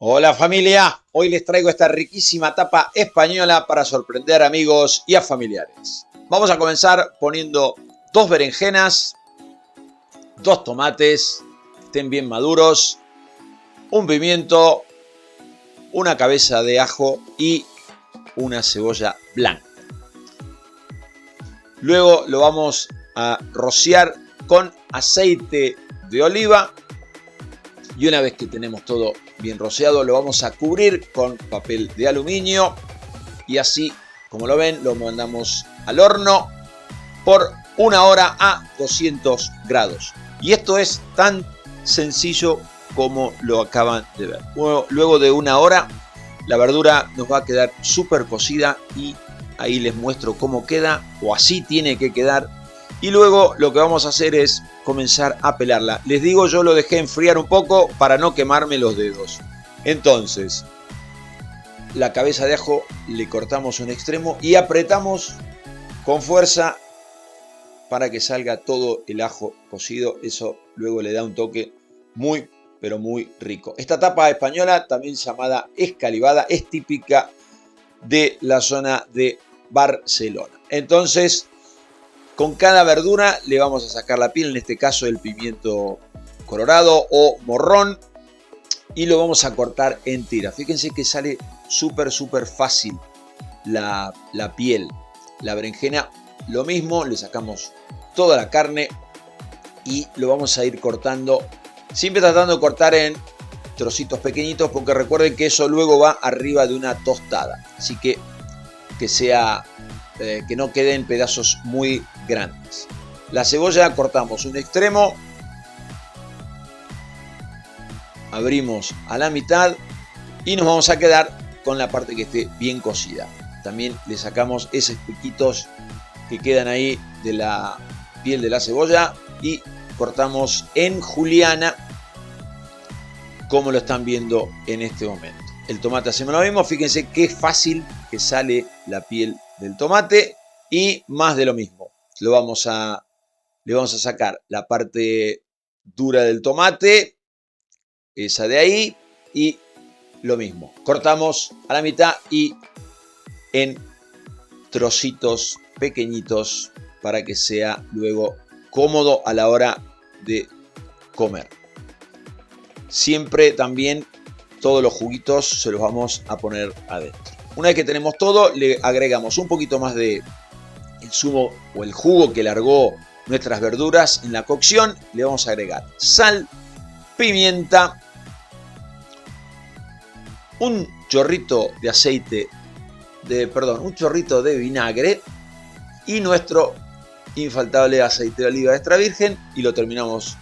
Hola familia, hoy les traigo esta riquísima tapa española para sorprender amigos y a familiares. Vamos a comenzar poniendo dos berenjenas, dos tomates, que estén bien maduros, un pimiento, una cabeza de ajo y una cebolla blanca. Luego lo vamos a rociar con aceite de oliva y una vez que tenemos todo bien rociado lo vamos a cubrir con papel de aluminio y así, como lo ven, lo mandamos al horno por 1 hora a 200 grados. Y esto es tan sencillo como lo acaban de ver. Luego de 1 hora la verdura nos va a quedar súper cocida y ahí les muestro cómo queda, o así tiene que quedar. Y luego lo que vamos a hacer es comenzar a pelarla. Les digo, yo lo dejé enfriar un poco para no quemarme los dedos. Entonces, la cabeza de ajo le cortamos un extremo y apretamos con fuerza para que salga todo el ajo cocido. Eso luego le da un toque muy, pero muy rico. Esta tapa española, también llamada escalivada, es típica de la zona de Barcelona. Entonces, con cada verdura le vamos a sacar la piel, en este caso el pimiento colorado o morrón, y lo vamos a cortar en tiras. Fíjense que sale súper fácil la piel. La berenjena, lo mismo, le sacamos toda la carne y lo vamos a ir cortando, siempre tratando de cortar en trocitos pequeñitos, porque recuerden que eso luego va arriba de una tostada. Así que sea que no queden pedazos muy grandes. La cebolla cortamos un extremo, abrimos a la mitad y nos vamos a quedar con la parte que esté bien cocida. También le sacamos esos piquitos que quedan ahí de la piel de la cebolla y cortamos en juliana, como lo están viendo en este momento. El tomate hacemos lo mismo, fíjense qué fácil que sale la piel del tomate y más de lo mismo. Le vamos a sacar la parte dura del tomate, esa de ahí, y lo mismo. Cortamos a la mitad y en trocitos pequeñitos para que sea luego cómodo a la hora de comer. Siempre también todos los juguitos se los vamos a poner adentro. Una vez que tenemos todo, le agregamos un poquito más de el zumo o el jugo que largó nuestras verduras en la cocción. Le vamos a agregar sal, pimienta, un chorrito de aceite, un chorrito de vinagre y nuestro infaltable aceite de oliva extra virgen y lo terminamos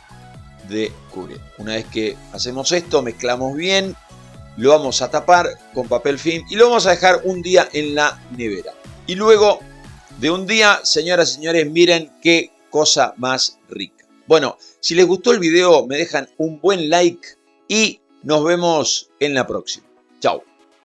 de cubrir. Una vez que hacemos esto, mezclamos bien, lo vamos a tapar con papel film y lo vamos a dejar un día en la nevera. Y luego de un día, señoras y señores, miren qué cosa más rica. Bueno, si les gustó el video, me dejan un buen like y nos vemos en la próxima. Chao.